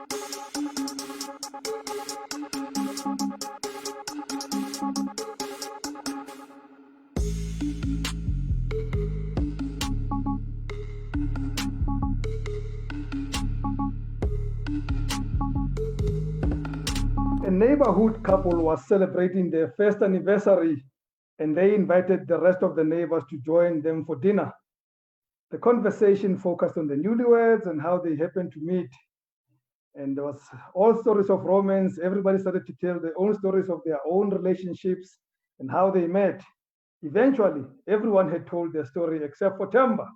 A neighborhood couple was celebrating their first anniversary, and they invited the rest of the neighbors to join them for dinner. The conversation focused on the newlyweds and how they happened to meet. And there was all stories of romance. Everybody started to tell their own stories of their own relationships and how they met. Eventually, everyone had told their story except for Temba.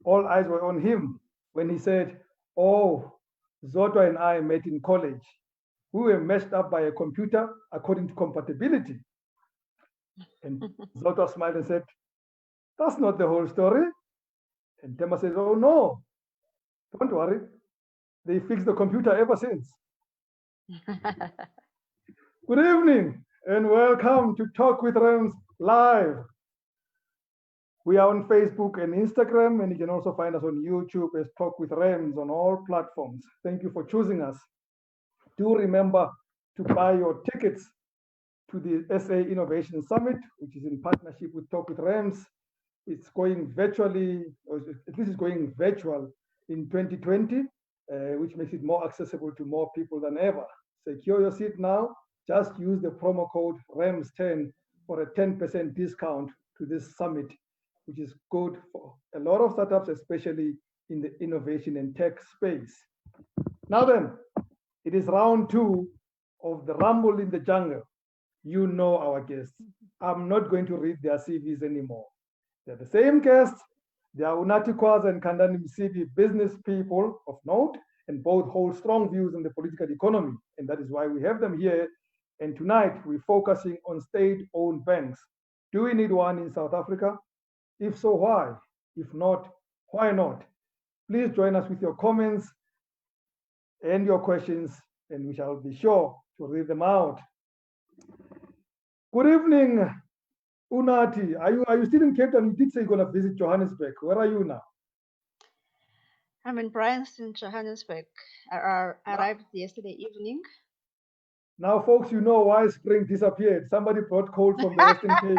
All eyes were on him when he said, "Oh, Zotwa and I met in college. We were matched up by a computer according to compatibility." And Zotwa smiled and said, "That's not the whole story." And Temba says, "Oh no, don't worry. They fixed the computer ever since." Good evening and welcome to Talk with Rams Live. We are on Facebook and Instagram, and you can also find us on YouTube as Talk with Rams on all platforms. Thank you for choosing us. Do remember to buy your tickets to the SA Innovation Summit, which is in partnership with Talk with Rams. It's going virtually, or at least it's going virtual in 2020, which makes it more accessible to more people than ever. Secure your seat now. Just use the promo code RAMS10 for a 10% discount to this summit, which is good for a lot of startups, especially in the innovation and tech space. Now then, it is round 2 of the Rumble in the Jungle. You know our guests. I'm not going to read their CVs anymore. They're the same guests. They are Unathi, Kwaza, and Khandani Msibi, business people of note, and both hold strong views on the political economy. And that is why we have them here. And tonight, we're focusing on state-owned banks. Do we need one in South Africa? If so, why? If not, why not? Please join us with your comments and your questions, and we shall be sure to read them out. Good evening, Unathi. Are you still in Cape Town? You did say you're going to visit Johannesburg. Where are you now? I'm in Bryanston, Johannesburg. I arrived yesterday evening. Now, folks, you know why spring disappeared. Somebody brought cold from the Western Cape.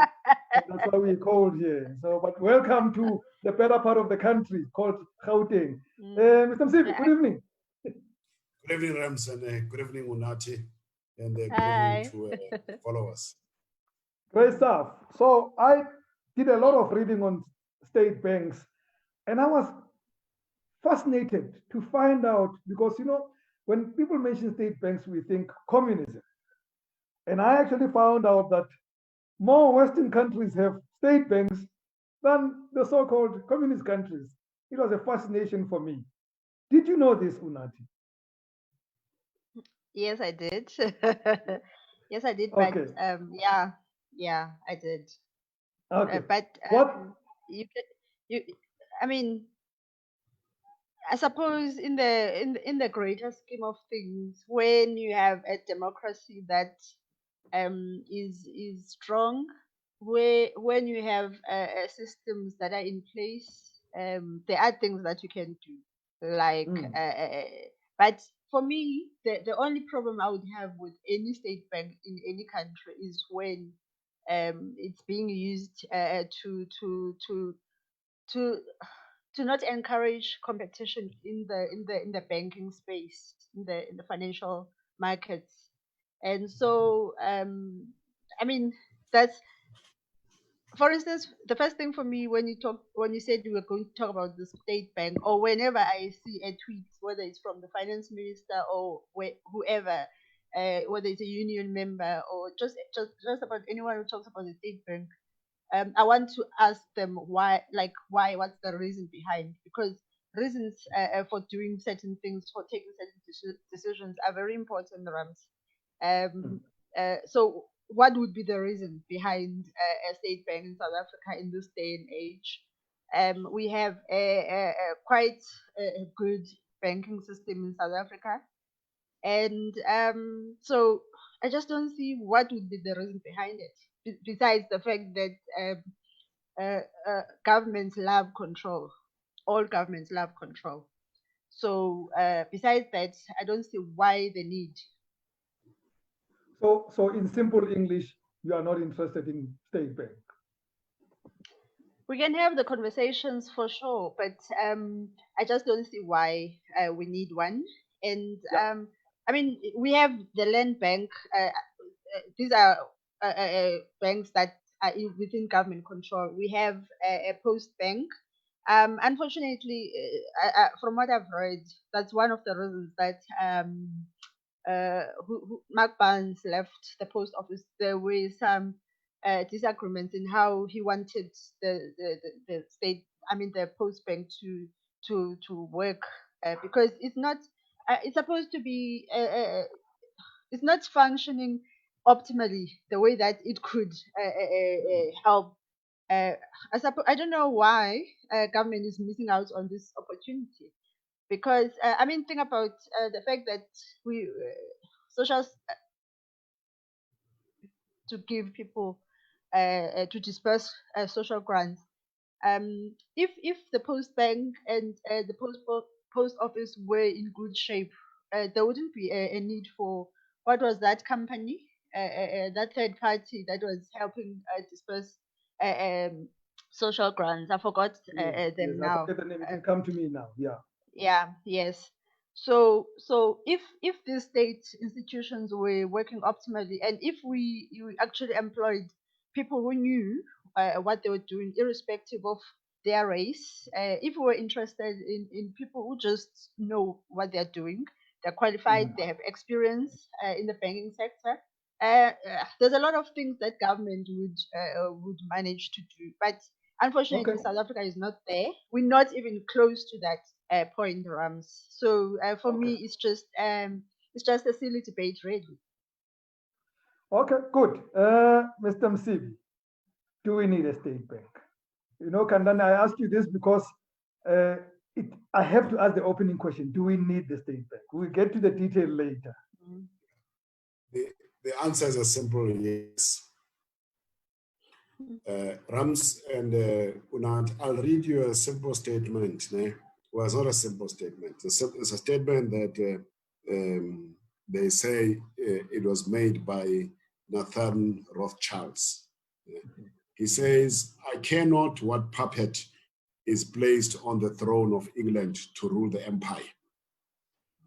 And that's why we're cold here. So, but welcome to the better part of the country called Gauteng. Mr. Msibi, good evening. Good evening, Rams, and good evening, Unathi, and good evening to followers. Great stuff. So I did a lot of reading on state banks, and I was fascinated to find out, because, you know, when people mention state banks, we think communism. And I actually found out that more Western countries have state banks than the so-called communist countries. It was a fascination for me. Did you know this, Unathi? Yes, I did. Yes, I did. Okay. But yeah, I did. Okay. But What? I mean, I suppose in the greater scheme of things, when you have a democracy that is strong, when you have systems that are in place, there are things that you can do. Like, but for me, the only problem I would have with any state bank in any country is when it's being used to not encourage competition in the banking space, in the financial markets. And so I mean, that's, for instance, the first thing for me when you said you were going to talk about the state bank, or whenever I see a tweet, whether it's from the finance minister or whoever, whether it's a union member or just about anyone who talks about the state bank, I want to ask them why, what's the reason behind? Because reasons for doing certain things, for taking certain decisions are very important, Rams. So what would be the reason behind a state bank in South Africa in this day and age? We have a quite a good banking system in South Africa, and so I just don't see what would be the reason behind it, besides the fact that governments love control. All governments love control. So besides that, I don't see why the need. So in simple English, you are not interested in state bank. We can have the conversations for sure, but I just don't see why we need one. And I mean, we have the land bank. These are banks that are within government control. We have a post bank. Unfortunately, from what I've read, that's one of the reasons that Mark Barnes left the post office. There were some disagreements in how he wanted the state, I mean the post bank to work because it's not it's supposed to be it's not functioning optimally the way that it could help. I don't know why government is missing out on this opportunity because I mean think about the fact that we social to give people to disperse social grants. If the post bank and the post office were in good shape, there wouldn't be a need for what was that company, that third party that was helping disperse social grants. I forgot them I now. forget the name. It can come to me now. Yeah. Yeah, yes. So if these state institutions were working optimally, and if we actually employed people who knew what they were doing, irrespective of their race, if we were interested in people who just know what they're doing, they're qualified, they have experience in the banking sector. There's a lot of things that government would manage to do, but unfortunately, Okay. South Africa is not there. We're not even close to that point, Rams. So for me, it's just a silly debate, really. Okay, good. Mr. Msibi, do we need a state bank? You know, Khandani, I ask you this because I have to ask the opening question. Do we need the state bank? We'll get to the detail later. The answer is a simple yes. Rams and Unathi, I'll read you a simple statement. Well, it's not a simple statement. It's a statement that they say it was made by Nathan Rothschilds. He says, I care not what puppet is placed on the throne of England to rule the empire.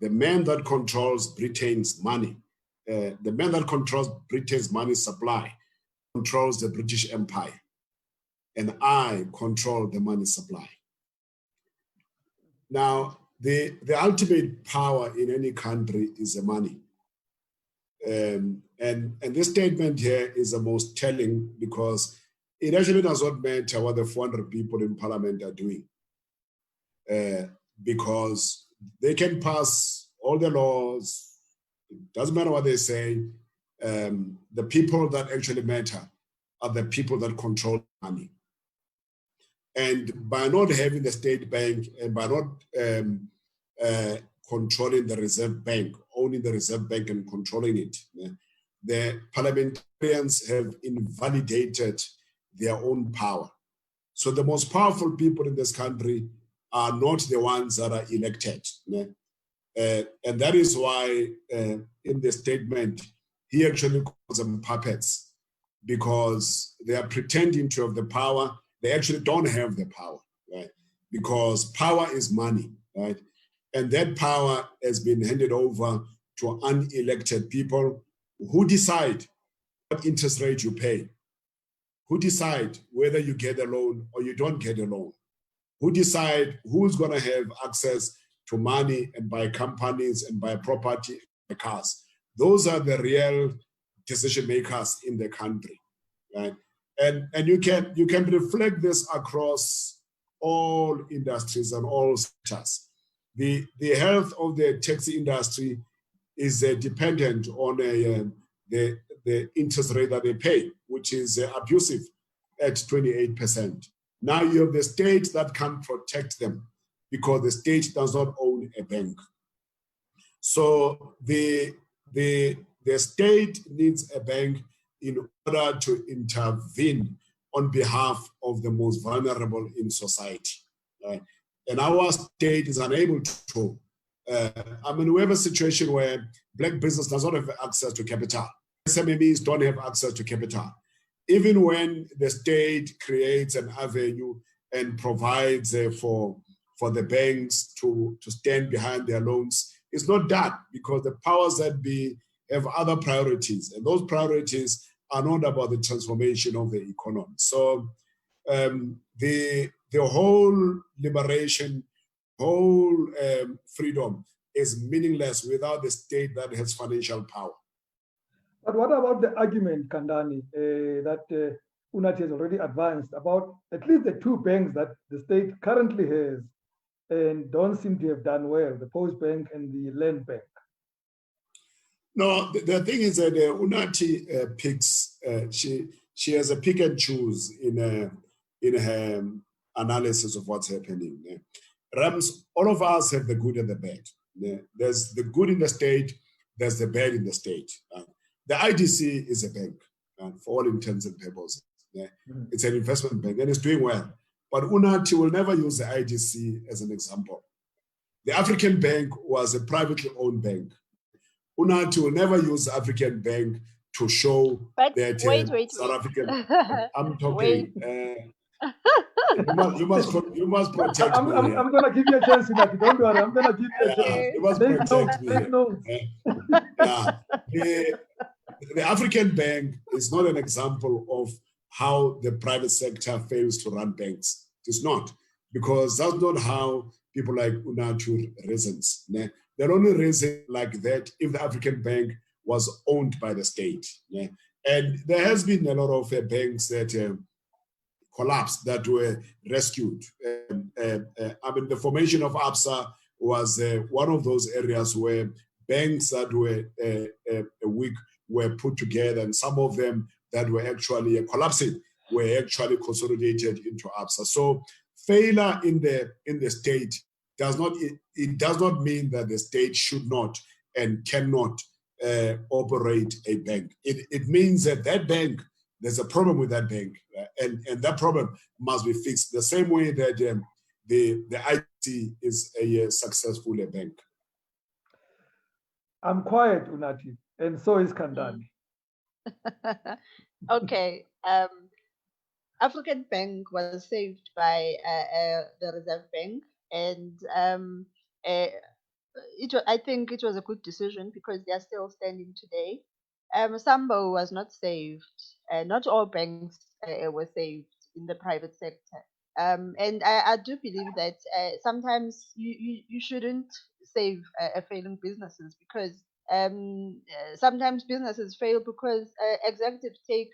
The man that controls Britain's money, the man that controls Britain's money supply controls the British Empire, and I control the money supply. Now, the ultimate power in any country is the money. And this statement here is the most telling because it actually does not matter what the 400 people in parliament are doing. Because they can pass all the laws, it doesn't matter what they say, the people that actually matter are the people that control money. And by not having the state bank and by not controlling the Reserve Bank, owning the Reserve Bank and controlling it, the parliamentarians have invalidated their own power. So the most powerful people in this country are not the ones that are elected. And that is why in the statement, he actually calls them puppets because they are pretending to have the power. They actually don't have the power, right? Because power is money, right? And that power has been handed over to unelected people who decide what interest rate you pay, who decide whether you get a loan or you don't get a loan, who decide who's going to have access to money and buy companies and buy property and cars. Those are the real decision makers in the country, right? And you can reflect this across all industries and all sectors. The health of the taxi industry is dependent on the interest rate that they pay, which is abusive at 28%. Now you have the state that can protect them because the state does not own a bank. So the state needs a bank in order to intervene on behalf of the most vulnerable in society. Right? and our state is unable to. I mean, we have a situation where black business does not have access to capital. SMEs don't have access to capital. Even when the state creates an avenue and provides for the banks to stand behind their loans, it's not done because the powers that be have other priorities, and those priorities are not about the transformation of the economy. So the whole liberation, whole freedom is meaningless without the state that has financial power. But what about the argument, Khandani, that Unathi has already advanced about at least the two banks that the state currently has and don't seem to have done well, the Post Bank and the Land Bank? No, the thing is that Unathi picks, she has a pick and choose in her analysis of what's happening. Rams, all of us have the good and the bad. There's the good in the state, there's the bad in the state. The IDC is a bank, for all intents and purposes. It's an investment bank and it's doing well. But Unathi will never use the IDC as an example. The African Bank was a privately owned bank. Unathi will never use the African Bank to show that South African. I'm talking. You must protect me. I'm going to give you a chance, Unathi. Don't worry. I'm going to give you a chance. You must protect me. The African Bank is not an example of how the private sector fails to run banks. It's not, because that's not how people like Unathi reasons. They're only reason like that if the African Bank was owned by the state. And there has been a lot of banks that collapsed, that were rescued. I mean, the formation of ABSA was one of those areas where banks that were weak were put together, and some of them that were actually collapsing were actually consolidated into ABSA. So failure in the state does not mean that the state should not and cannot operate a bank. It means that bank, there's a problem with that bank, and that problem must be fixed the same way that the IT is a successful bank. I'm quiet, Unathi, and so is Khandani. Okay. African Bank was saved by the Reserve Bank, and I think it was a good decision because they are still standing today. Sambo was not saved. Not all banks were saved in the private sector. And I do believe that sometimes you shouldn't save failing businesses because sometimes businesses fail because executives take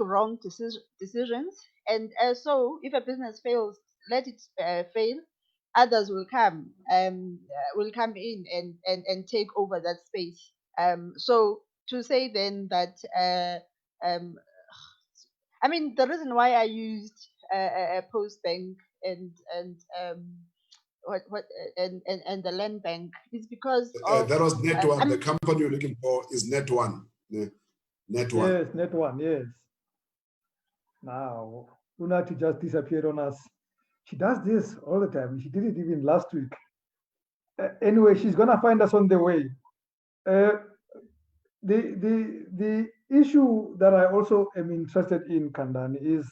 wrong decisions, and so if a business fails, let it fail. Others will come in and take over that space. So to say then that I mean, the reason why I used a Post Bank and and the Land Bank is because of that was Net One. The company you're looking for is Net One. Net One. Yes, Net One. Yes. Now Unathi just disappeared on us. She does this all the time. She did it even last week. Anyway, she's gonna find us on the way. The issue that I also am interested in, Khandani, is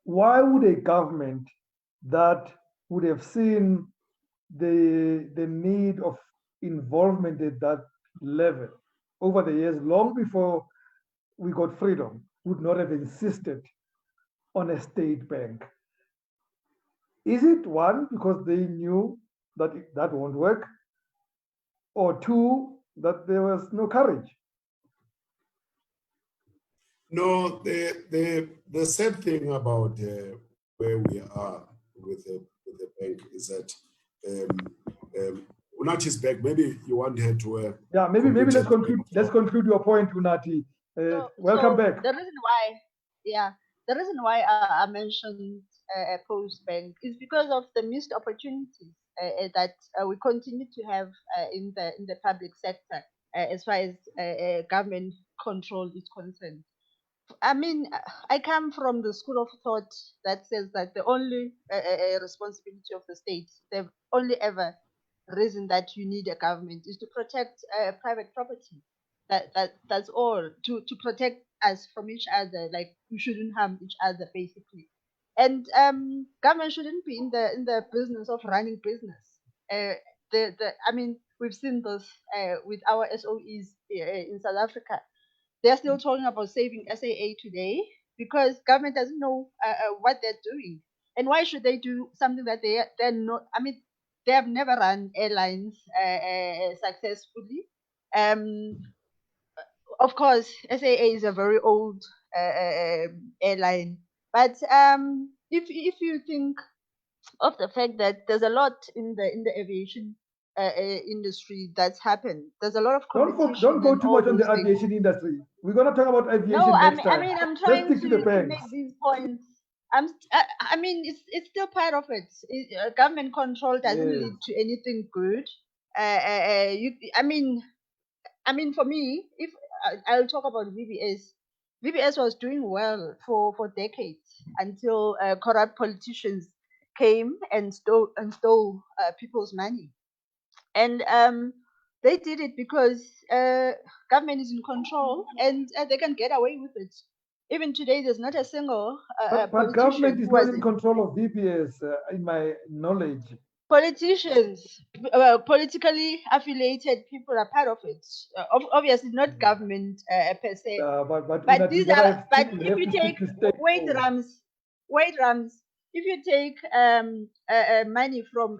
why would a government that would have seen the need of involvement at that level over the years, long before we got freedom, would not have insisted on a state bank? Is it one, because they knew that that won't work, or two, that there was no courage? No, the sad thing about where we are with the bank is that Unathi's back. Maybe you want her to. Yeah, maybe let's conclude. Let's conclude your point, Unathi. Welcome back. The reason why I mentioned a Post Bank is because of the missed opportunities that we continue to have in the public sector as far as government control is concerned. I mean, I come from the school of thought that says that the only responsibility of the state, the only ever reason that you need a government is to protect private property. That's all. To protect us from each other, like we shouldn't harm each other, basically. And government shouldn't be in the business of running business. Uh, the I mean, we've seen this with our SOEs in South Africa. They're still talking about saving SAA today because government doesn't know what they're doing. And why should they do something that they're not? I mean, they have never run airlines successfully. Um, of course, SAA is a very old airline, but if you think of the fact that there's a lot in the aviation industry that's happened, there's a lot of Don't competition go and too all much on those the things. aviation industry. We're gonna talk about No, aviation next I time. mean, I'm Let's trying stick to the to banks. make these points. I mean, it's still part of it. Government control doesn't Yes. lead to anything good. I mean, for me, if I'll talk about VBS, VBS was doing well for decades until corrupt politicians came and stole people's money. And they did it because government is in control and they can get away with it. Even today, there's not a single But government politician is who not was in control of VPS, in my knowledge. politicians, politically affiliated people are part of it. Obviously, not government per se. But But we these gotta are. But we if have you to take stick to state wait law. Rams, wait Rams. If you take money from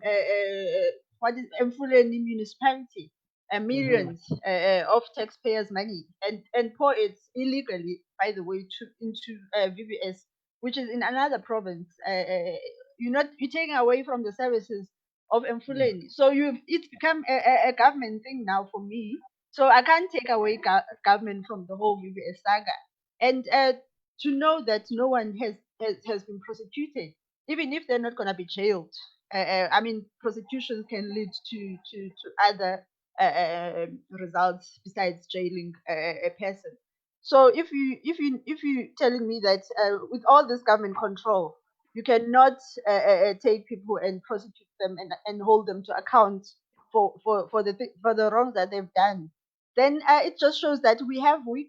what is Mfuleni municipality, millions of taxpayers' money, and pour it illegally, by the way, into VBS, which is in another province. You're taking away from the services of Mfuleni. So it's become a government thing now for me. So I can't take away government from the whole VBS saga. And to know that no one has been prosecuted, even if they're not going to be jailed. I mean, prosecution can lead to other results besides jailing a person. So if you telling me that with all this government control, you cannot take people and prosecute them and hold them to account for the wrongs that they've done, then it just shows that we have weak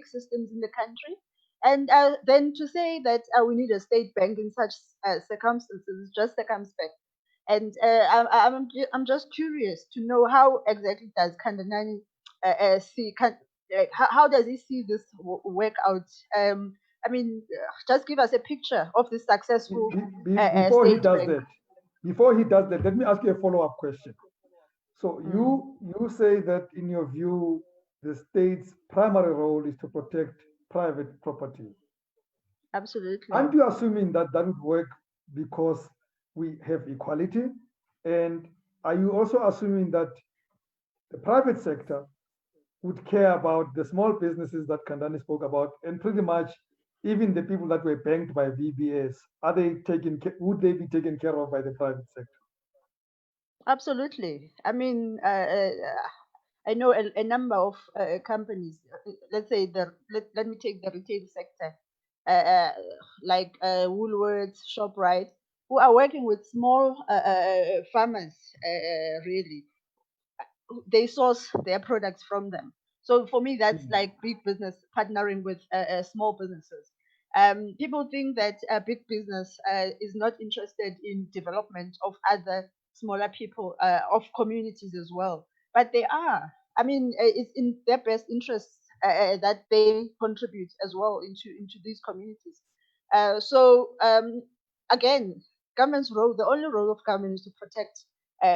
systems in the country. And then to say that we need a state bank in such circumstances is just circumspect. And I'm just curious to know how exactly does Khandani see how does he see this work out? I mean, just give us a picture of this successful Before he state does bank. that, let me ask you a follow-up question. So Mm, you say that in your view, the state's primary role is to protect private property. absolutely. Aren't you assuming that that would work because we have equality? And are you also assuming that the private sector would care about the small businesses that Khandani spoke about, and pretty much even the people that were banked by VBS, would they be taken care of by the private sector? Absolutely. I mean, I know a number of companies. Let's say let me take the retail sector, uh, uh, like Woolworths, Shoprite, who are working with small farmers. Really, they source their products from them. So for me, that's Hmm. like big business partnering with small businesses. People think that big business is not interested in development of other smaller people, of communities as well, but they are. I mean, it's in their best interests that they contribute as well into these communities. So again, government's role, the only role of government is to protect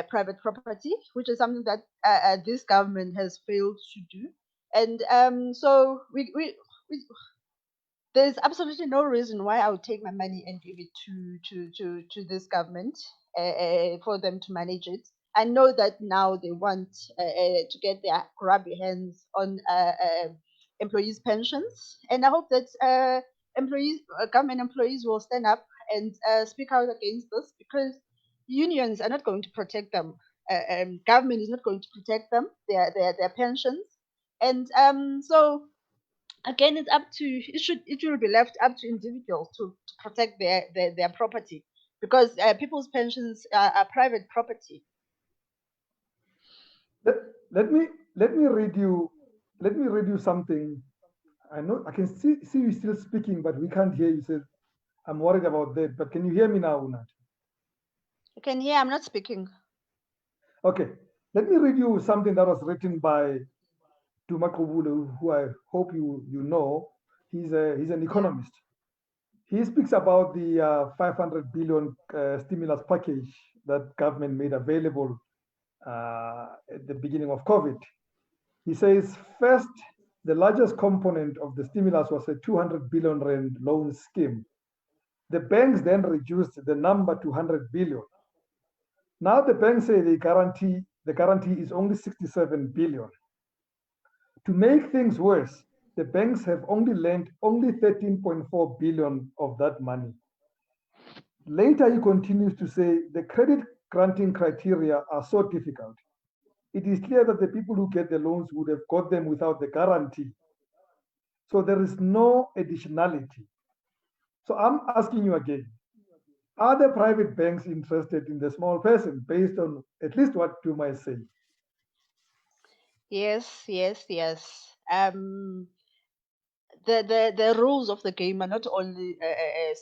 private property, which is something that this government has failed to do. And so there's absolutely no reason why I would take my money and give it to this government for them to manage it. I know that now they want to get their grubby hands on employees' pensions, and I hope that government employees will stand up and speak out against this because unions are not going to protect them. Government is not going to protect them, their pensions, and so again, it's up to it will be left up to individuals to protect their property, because people's pensions are private property. Let, let me read you something. I know I can see you still speaking, but we can't hear you. Say, I'm worried about that. But can you hear me now, Unathi? You can hear I'm not speaking. Okay. Let me read you something that was written by Duma Kobule, who I hope you know. He's an Yeah. economist. He speaks about the 500 billion stimulus package that government made available at the beginning of COVID. He says, first, the largest component of the stimulus was a 200 billion rand loan scheme. The banks then reduced the number to 100 billion. Now the banks say the guarantee is only 67 billion. To make things worse, the banks have only lent only 13.4 billion of that money. Later, he continues to say the credit granting criteria are so difficult. It is clear that the people who get the loans would have got them without the guarantee. So there is no additionality. So I'm asking you again, are the private banks interested in the small person based on at least what you might say? Yes, yes, yes. The rules of the game are not only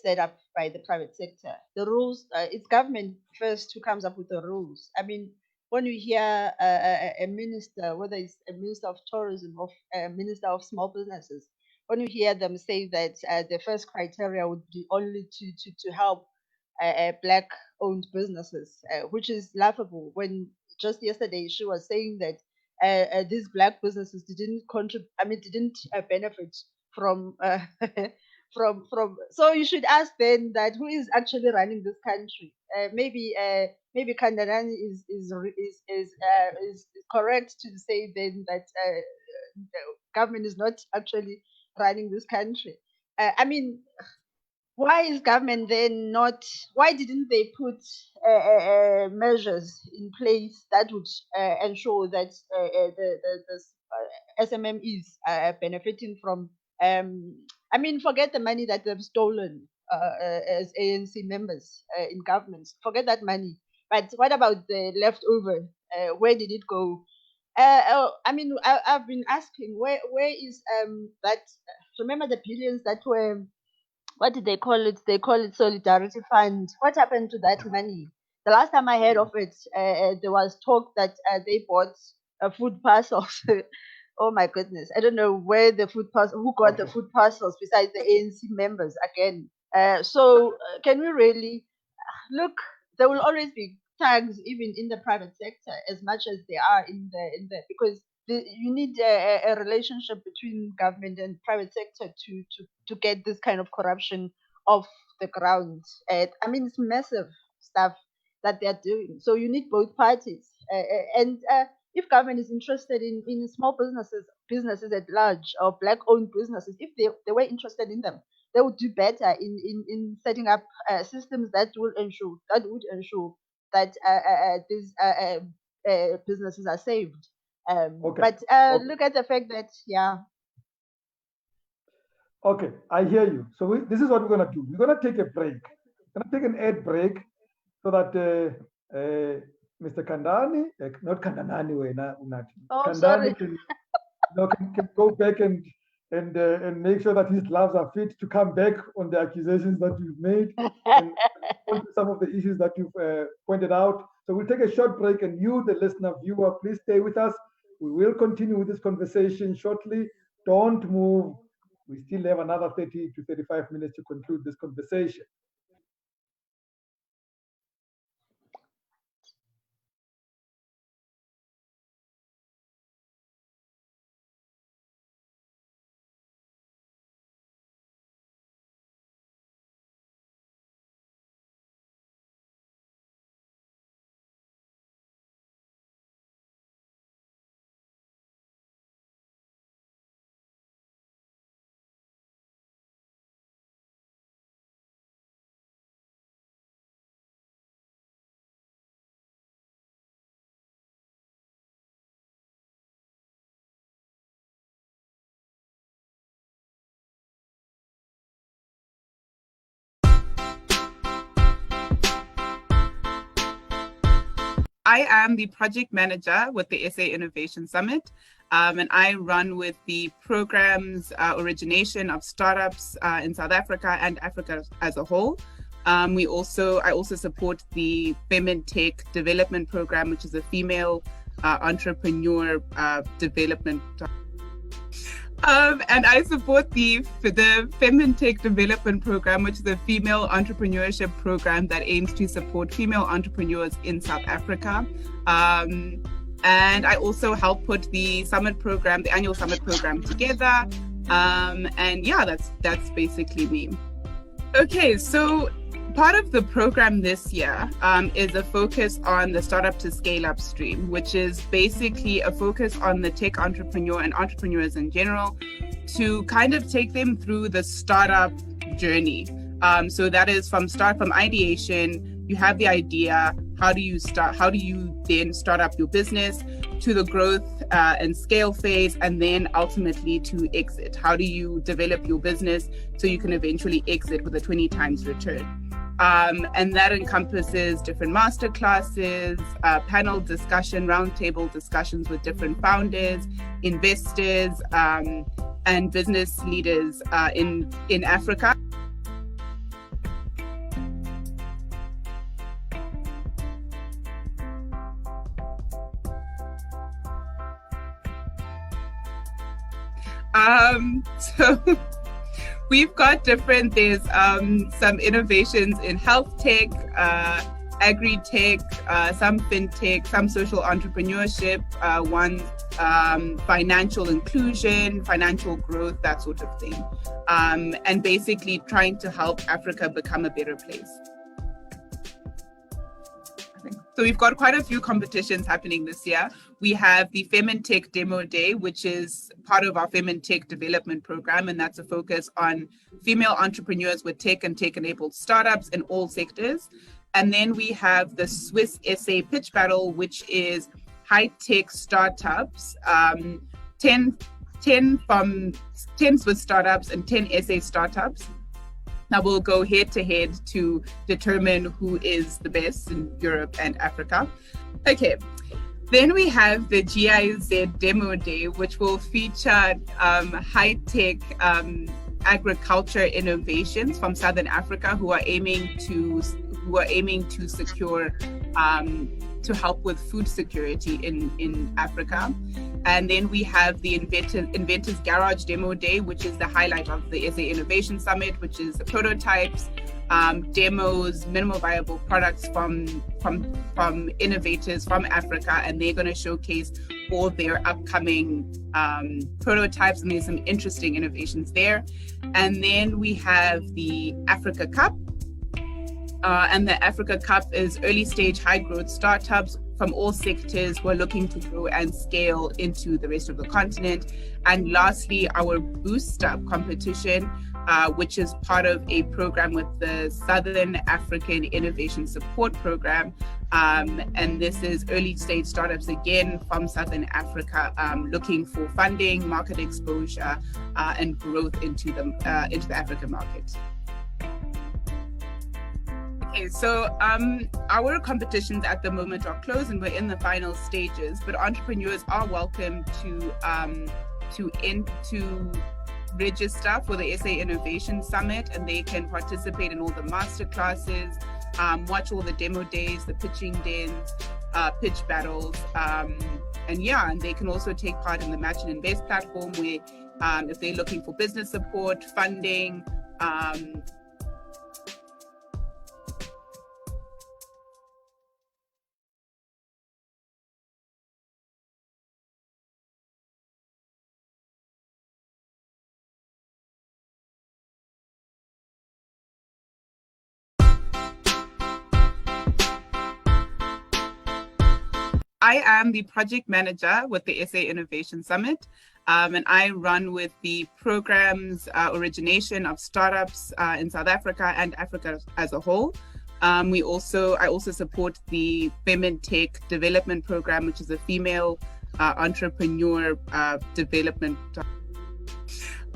set up by the private sector. The rules, it's government first who comes up with the rules. I mean, when you hear a minister, whether it's a minister of tourism or a minister of small businesses, when you hear them say that the first criteria would be only to help black-owned businesses, which is laughable. When just yesterday she was saying that these black businesses didn't contribute. I mean, didn't benefit from from. So you should ask then that who is actually running this country. Maybe Khandani is correct to say then that the government is not actually running this country. I mean, why is government then not, why didn't they put measures in place that would ensure that the SMMEs are benefiting from, I mean, forget the money that they've stolen as ANC members in governments, forget that money, but what about the leftover? Where did it go? I mean, I've been asking where is that, remember the billions that were, what did they call it? They call it Solidarity Fund. What happened to that money? The last time I heard of it, there was talk that they bought food parcels. Oh my goodness. I don't know where the food parcels, who got the Okay. food parcels besides the ANC members again. So can we really look, there will always be tags even in the private sector as much as they are in the because you need a relationship between government and private sector to get this kind of corruption off the ground. I mean, it's massive stuff that they're doing. So you need both parties. And if government is interested in small businesses at large, or black-owned businesses, if they were interested in them, they would do better in setting up systems that would ensure that these businesses are saved. Okay. But Okay. look at the fact that, yeah. Okay. I hear you. So this is what we're gonna do. We're gonna take a break. We're gonna take an ad break so that Mr. Khandani, not Khandani, Unathi. Oh, Khandani sorry. can go back and make sure that his gloves are fit to come back on the accusations that you've made and respond to some of the issues that you've pointed out. So we'll take a short break, and you, the listener viewer, please stay with us. We will continue with this conversation shortly. Don't move. We still have another 30 to 35 minutes to conclude this conversation. I am the project manager with the SA Innovation Summit, and I run with the program's origination of startups in South Africa and Africa as a whole. I also support the Women Tech Development Program, which is a female entrepreneur development. And I support the Women Tech Development Program, which is a female entrepreneurship program that aims to support female entrepreneurs in South Africa. And I also help put the summit program, the annual summit program together. And yeah, that's basically me. Okay, so part of the program this year is a focus on the startup to scale up stream, which is basically a focus on the tech entrepreneur and entrepreneurs in general to kind of take them through the startup journey. So that is from ideation, you have the idea, how do you then start up your business, to the growth and scale phase, and then ultimately to exit. How do you develop your business so you can eventually exit with a 20 times return? And that encompasses different master classes, panel discussion, roundtable discussions with different founders, investors, and business leaders in Africa. So we've got there's some innovations in health tech, agri-tech, some fintech, some social entrepreneurship, financial inclusion, financial growth, that sort of thing. And basically trying to help Africa become a better place. So we've got quite a few competitions happening this year. We have the FemTech Demo Day, which is part of our FemTech development program, and that's a focus on female entrepreneurs with tech and tech-enabled startups in all sectors. And then we have the Swiss SA Pitch Battle, which is high-tech startups, 10 Swiss startups and 10 SA startups. Now we'll go head to head to determine who is the best in Europe and Africa. Okay, then we have the GIZ Demo Day, which will feature high-tech agriculture innovations from Southern Africa who are aiming to secure to help with food security in Africa. And then we have the Inventors Garage Demo Day, which is the highlight of the SA Innovation Summit, which is the prototypes, demos, minimal viable products from innovators from Africa, and they're going to showcase all their upcoming prototypes, and there's some interesting innovations there. And then we have the Africa Cup, and the Africa Cup is early stage high growth startups from all sectors who are looking to grow and scale into the rest of the continent. And lastly, our Boost Up competition, which is part of a program with the Southern African Innovation Support Program. And this is early stage startups again from Southern Africa, looking for funding, market exposure, and growth into the African market. Okay, so our competitions at the moment are closed and we're in the final stages, but entrepreneurs are welcome to register for the SA Innovation Summit, and they can participate in all the master classes, watch all the demo days, the pitching dens, pitch battles, and they can also take part in the Match and Invest platform where if they're looking for business support, funding, I am the project manager with the SA Innovation Summit, and I run with the program's origination of startups in South Africa and Africa as a whole. I also support the Women Tech Development Program, which is a female entrepreneur development.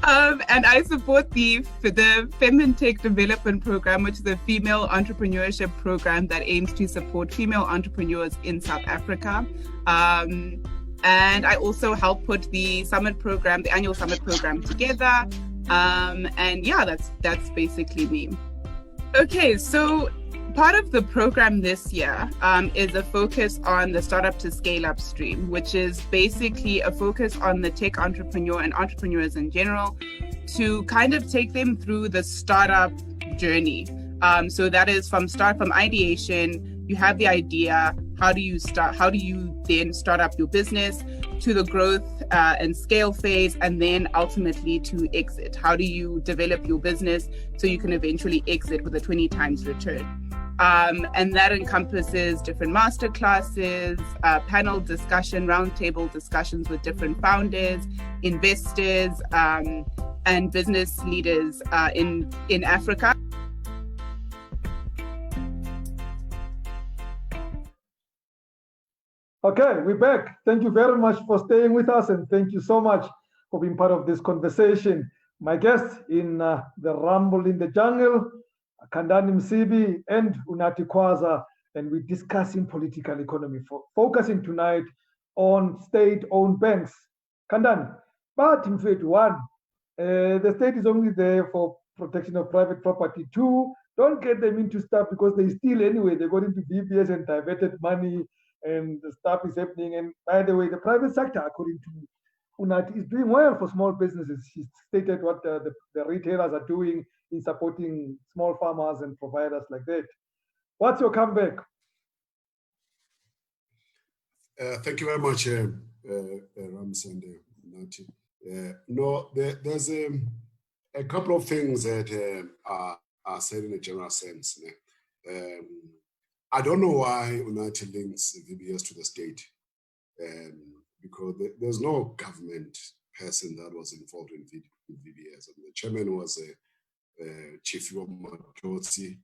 And I support the Femintech Development Program, which is a female entrepreneurship program that aims to support female entrepreneurs in South Africa. And I also help put the summit program, the annual summit program together. And yeah, that's basically me. Okay, so part of the program this year is a focus on the startup to scale up stream, which is basically a focus on the tech entrepreneur and entrepreneurs in general to kind of take them through the startup journey. So that is from ideation, you have the idea, how do you then start up your business, to the growth and scale phase, and then ultimately to exit. How do you develop your business so you can eventually exit with a 20 times return? And that encompasses different master classes, panel discussion, roundtable discussions with different founders, investors, and business leaders in Africa. Okay, we're back. Thank you very much for staying with us, and thank you so much for being part of this conversation. My guests in the Rumble in the Jungle, Khandani Msibi and Unathi Kwaza, and we're discussing political economy, focusing tonight on state-owned banks. Khandani, but in fact, one, the state is only there for protection of private property. Two, don't get them into stuff because they steal anyway. They got into VBS and diverted money, and the stuff is happening. And by the way, the private sector, according to Unathi, is doing well for small businesses. She stated what the retailers are doing in supporting small farmers and providers like that. What's your comeback? Thank you very much, Rams and Unathi. No, there's a couple of things that are said in a general sense. I don't know why Unathi links VBS to the state, because there's no government person that was involved in VBS. The chairman was Chief Matotsi.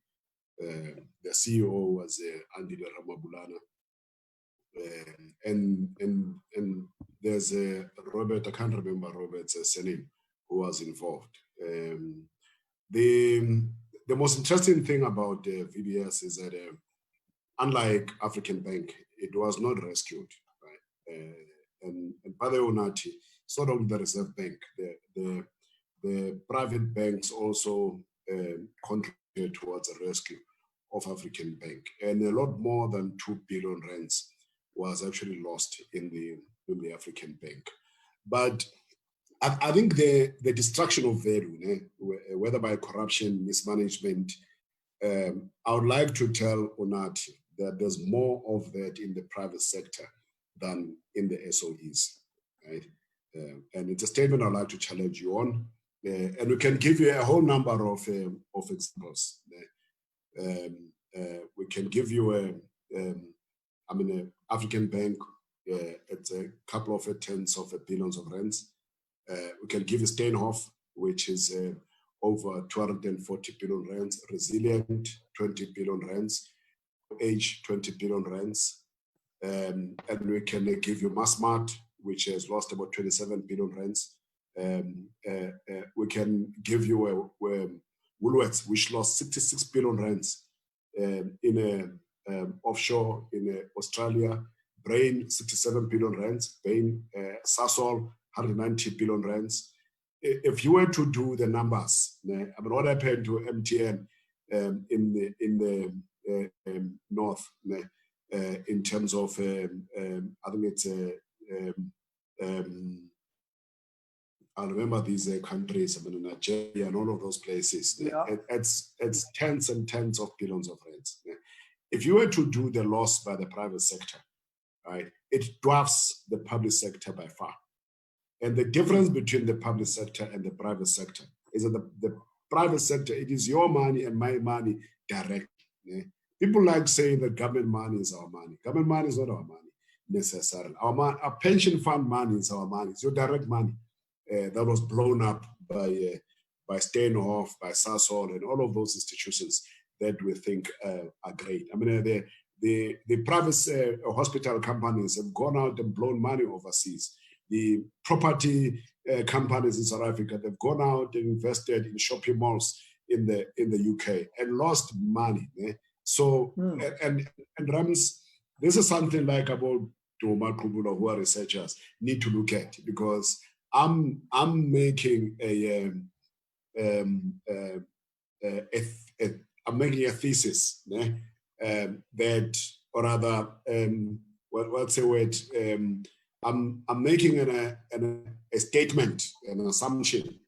The CEO was Andile Ramabulana. And there's Robert, I can't remember Robert's surname, who was involved. The most interesting thing about VBS is that unlike African Bank, it was not rescued, right? And by the Unathi, so don't the Reserve Bank, the private banks also contributed towards the rescue of African Bank, and a lot more than 2 billion rands was actually lost in the African Bank. But I think the destruction of value, whether by corruption, mismanagement, I would like to tell Unathi that there's more of that in the private sector than in the SOEs, right? And it's a statement I'd like to challenge you on. And we can give you a whole number of examples. We can give you African Bank, it's a couple of tens of billions of rands. We can give you Steinhoff, which is over 240 billion rands, Resilient, 20 billion rands, Age, 20 billion rands. And we can give you Massmart, which has lost about 27 billion rands. We can give you Woolworths, which lost 66 billion rands in offshore in Australia. Brain, 67 billion rands. Bain, Sasol, 190 billion rands. If you were to do the numbers, what happened to MTN in the north, in terms of, I think it's I remember these countries, Nigeria and all of those places. Yeah. It's tens and tens of billions of rands. If you were to do the loss by the private sector, right, it dwarfs the public sector by far. And the difference between the public sector and the private sector is that the private sector, it is your money and my money directly. People like saying that government money is our money. Government money is not our money necessarily. Our pension fund money is our money. It's your direct money that was blown up by Steinhoff, by Sasol, and all of those institutions that we think are great. The private hospital companies have gone out and blown money overseas. the property companies in South Africa, they've gone out and invested in shopping malls in the UK and lost money. So, and Rams, this is something like about Doma Kubulo, who are researchers, need to look at, because I'm making I'm making a thesis that, or rather, what's the word? I'm making a statement, an assumption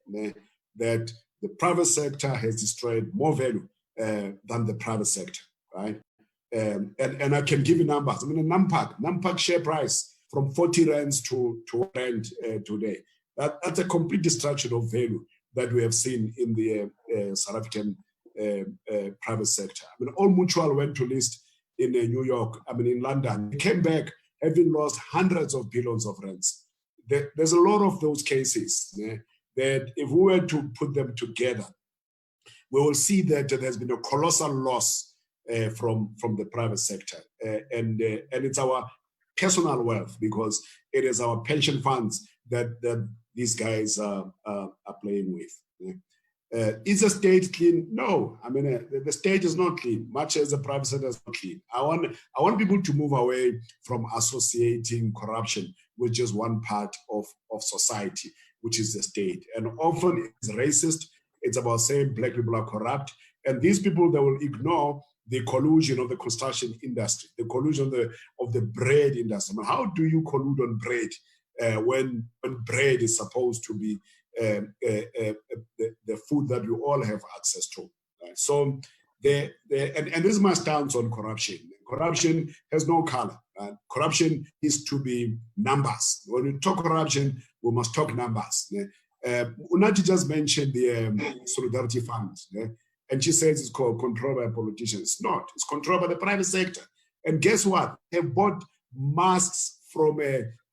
that the private sector has destroyed more value than the private sector, right? And I can give you numbers. I mean, a Nampak share price from 40 rands to rand today. That's a complete destruction of value that we have seen in the South African private sector. I mean, All Mutual went to list in New York, I mean, in London. They came back having lost hundreds of billions of rands. There's a lot of those cases that if we were to put them together, we will see that there's been a colossal loss from the private sector. And it's our personal wealth, because it is our pension funds that these guys are playing with. Is the state clean? No. I mean, the state is not clean, much as the private sector is not clean. I want people to move away from associating corruption with just one part of society, which is the state. And often it's racist. It's about saying black people are corrupt. And these people, they will ignore the collusion of the construction industry, the collusion of the bread industry. I mean, how do you collude on bread when bread is supposed to be the food that you all have access to? Right? So, and this is my stance on corruption. Corruption has no color. Corruption is to be numbers. When we talk corruption, we must talk numbers. Unathi just mentioned the Solidarity Fund. And she says it's controlled by politicians. It's not. It's controlled by the private sector. And guess what? They bought masks from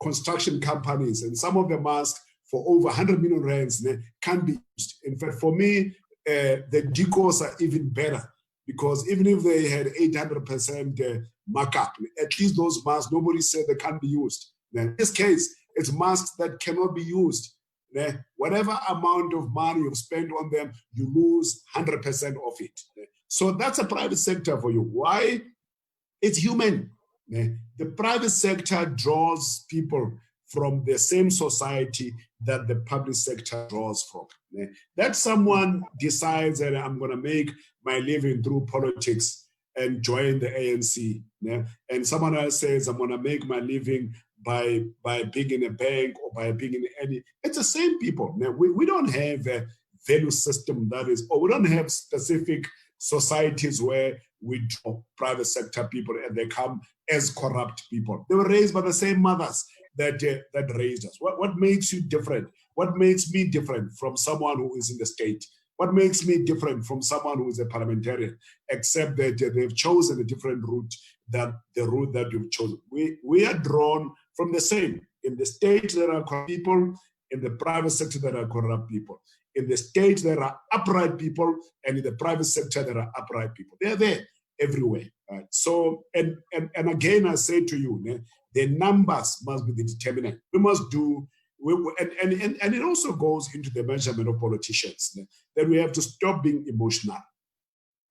construction companies, and some of the masks for over 100 million rands can be used. In fact, for me, the decos are even better, because even if they had 800% markup, at least those masks, nobody said they can't be used. In this case, it's masks that cannot be used. Whatever amount of money you spend on them, you lose 100% of it. So that's a private sector for you. Why? It's human. The private sector draws people from the same society that the public sector draws from. That someone decides that I'm going to make my living through politics and join the ANC, and someone else says I'm going to make my living by being in a bank or by being in any, it's the same people. Now, we don't have a value system that is, or we don't have specific societies where we draw private sector people and they come as corrupt people. They were raised by the same mothers that raised us. What makes you different? What makes me different from someone who is in the state? What makes me different from someone who is a parliamentarian, except that they've chosen a different route than the route that you've chosen? We are drawn from the same. In the state, there are corrupt people. In the private sector, there are corrupt people. In the state, there are upright people. And in the private sector, there are upright people. They're there everywhere. Right? So, and again, I say to you, the numbers must be the determinant. We must do, and it also goes into the measurement of politicians, that we have to stop being emotional.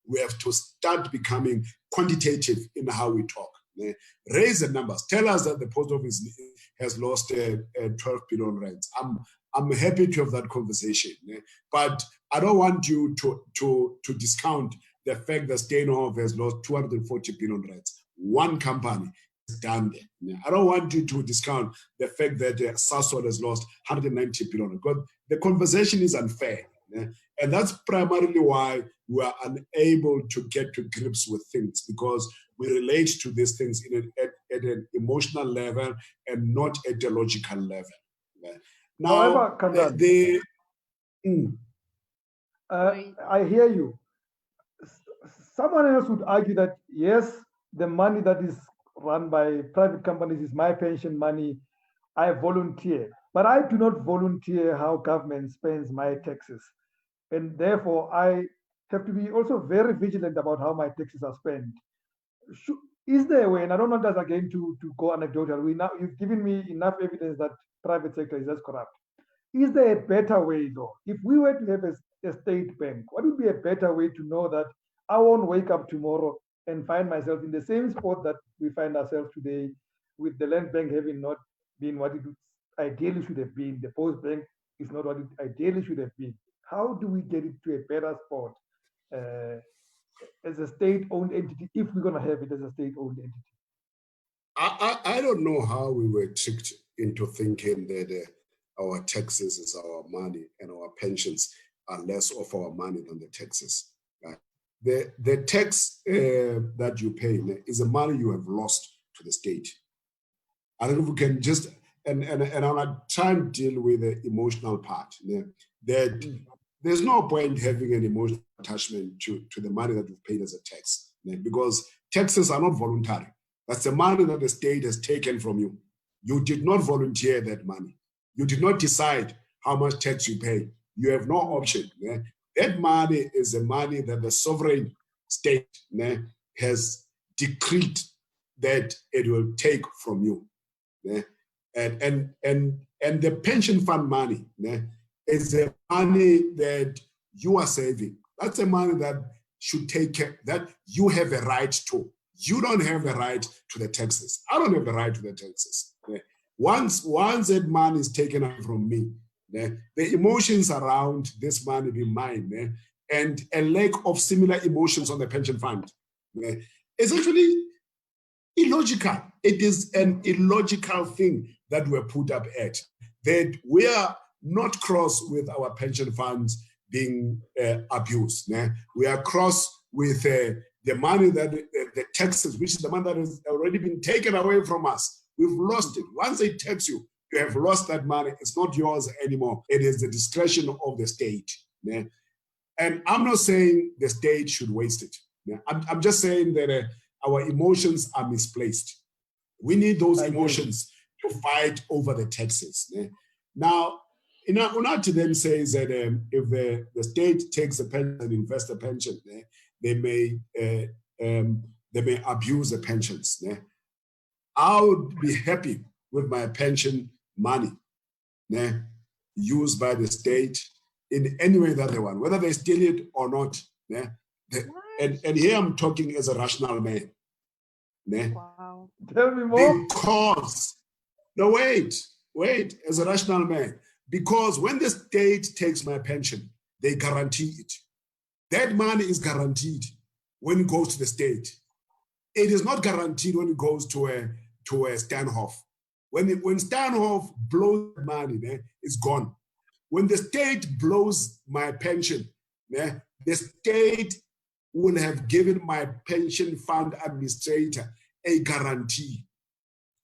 We have to start becoming quantitative in how we talk. Raise the numbers. Tell us that the post office has lost 12 billion rands. I'm happy to have that conversation, but I don't want you to discount the fact that Steinhoff has lost 240 billion rands. One company has done that. I don't want you to discount the fact that Sasol has lost 190 billion, because the conversation is unfair. And that's primarily why we are unable to get to grips with things, because we relate to these things at an emotional level and not at a logical level. Now, however, Khandani, I hear you. Someone else would argue that, yes, the money that is run by private companies is my pension money. I volunteer, but I do not volunteer how government spends my taxes. And therefore, I have to be also very vigilant about how my taxes are spent. Is there a way, and I don't want us again to go anecdotal, you've given me enough evidence that private sector is as corrupt. Is there a better way though? If we were to have a state bank, what would be a better way to know that I won't wake up tomorrow and find myself in the same spot that we find ourselves today, with the land bank having not been what it ideally should have been, the post bank is not what it ideally should have been. How do we get it to a better spot as a state-owned entity, if we're going to have it as a state-owned entity? I don't know how we were tricked into thinking that our taxes is our money and our pensions are less of our money than the taxes. Right? The tax that you pay is the money you have lost to the state. I don't know if we can just, and I want to try and deal with the emotional part. That there's no point having an emotional attachment to the money that you've paid as a tax, because taxes are not voluntary. That's the money that the state has taken from you. You did not volunteer that money. You did not decide how much tax you pay. You have no option. That money is the money that the sovereign state has decreed that it will take from you. And the pension fund money is the money that you are saving. That's the money that should take care, that you have a right to. You don't have a right to the taxes. I don't have a right to the taxes. Once that money is taken away from me, the emotions around this money being mine, and a lack of similar emotions on the pension fund, is actually illogical. It is an illogical thing that we're put up at, that we are not cross with our pension funds being abused. We are cross with the money that the taxes, which is the money that has already been taken away from us. We've lost it. Once they tax you, you have lost that money. It's not yours anymore. It is the discretion of the state. And I'm not saying the state should waste it. I'm just saying that our emotions are misplaced. We need those emotions to fight over the taxes. Now, Unathi then says that if the state takes a pension and invests a pension, they may abuse the pensions. I would be happy with my pension money used by the state in any way that they want, whether they steal it or not. And here I'm talking as a rational man. Wow. Tell me more. Because, no, wait, as a rational man, because when the state takes my pension, they guarantee it. That money is guaranteed when it goes to the state. It is not guaranteed when it goes to a Steinhoff. When Steinhoff blows money, it's gone. When the state blows my pension, the state will have given my pension fund administrator a guarantee.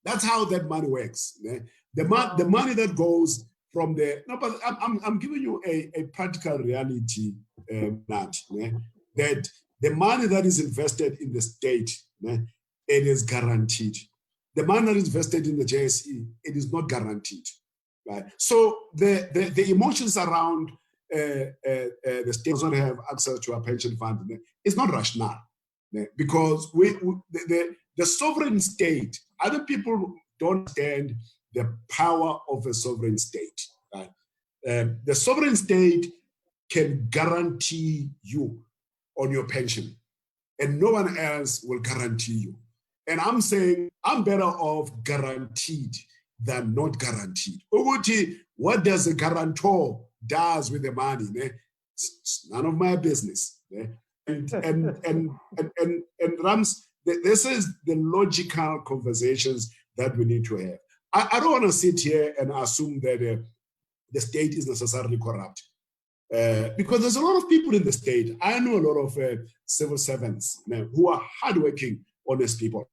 That's how that money works. The money that goes from the, no, but I'm giving you a practical reality, that the money that is invested in the state, it is guaranteed. The money that is invested in the JSE, it is not guaranteed. Right? So the emotions around the state does not have access to a pension fund, it's not rational. Because the sovereign state, other people don't understand the power of a sovereign state. Right? The sovereign state can guarantee you on your pension, and no one else will guarantee you. And I'm saying I'm better off guaranteed than not guaranteed. What does a guarantor does with the money? It's none of my business. And Rams, this is the logical conversations that we need to have. I don't want to sit here and assume that the state is necessarily corrupt. Because there's a lot of people in the state. I know a lot of civil servants who are hardworking, honest people.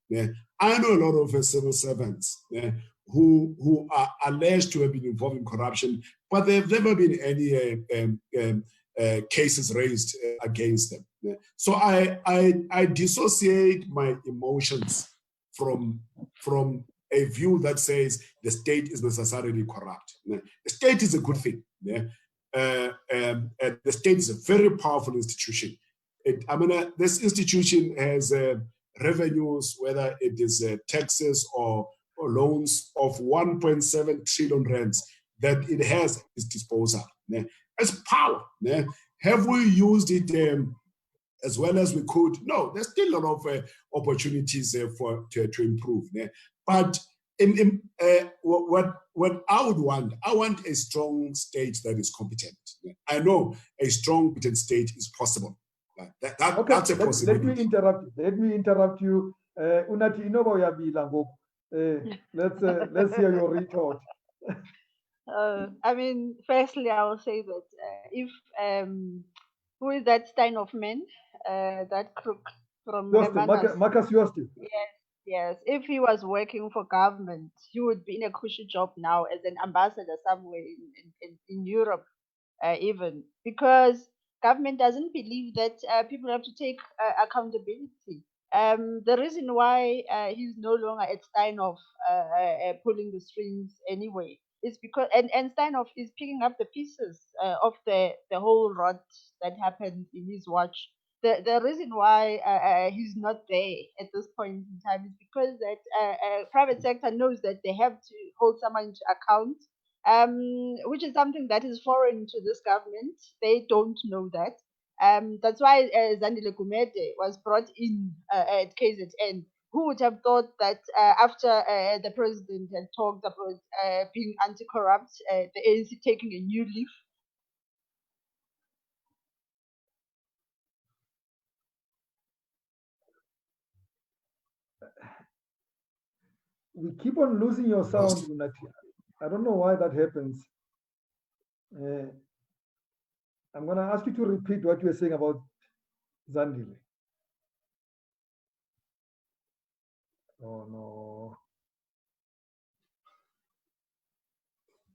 I know a lot of civil servants who are alleged to have been involved in corruption, but there have never been any cases raised against them. So I dissociate my emotions from a view that says the state is necessarily corrupt. The state is a good thing. The state is a very powerful institution. This institution has revenues, whether it is taxes or loans of 1.7 trillion rands that it has at its disposal. As power. Have we used it as well as we could? No, there's still a lot of opportunities to improve. But what I would want, I want a strong state that is competent. I know a strong, competent state is possible. Okay, That's a possibility. Let me interrupt you. Unathi inoba uyabila ngoku. Let's hear your retort. I mean, firstly, I will say that if who is that Stein of man, that crook from Hermanus? Marcus Jooste. Yes. If he was working for government, he would be in a cushy job now as an ambassador somewhere in Europe, even because government doesn't believe that people have to take accountability. The reason why he's no longer at Steinhoff pulling the strings anyway is because and Steinhoff is picking up the pieces of the whole rot that happened in his watch. The reason why he's not there at this point in time is because that private sector knows that they have to hold someone to account, which is something that is foreign to this government. They don't know that. That's why Zandile Gumede was brought in at KZN. Who would have thought that after the president had talked about being anti-corrupt, the ANC taking a new leaf? We keep on losing your sound, Unathi. I don't know why that happens. I'm going to ask you to repeat what you were saying about Zandile. Oh, no.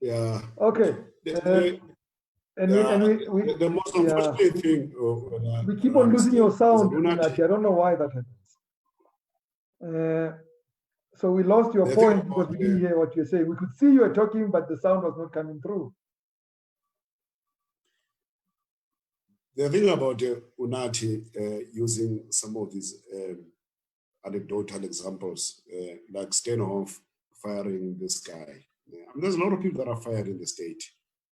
Yeah. Okay. The most unfortunate thing. We keep on losing your sound, Unathi. I don't know why that happens. So we lost your point because we didn't hear what you were saying. We could see you were talking, but the sound was not coming through. The thing about Unathi using some of these anecdotal examples, like Steinhoff firing this guy. There's a lot of people that are fired in the state.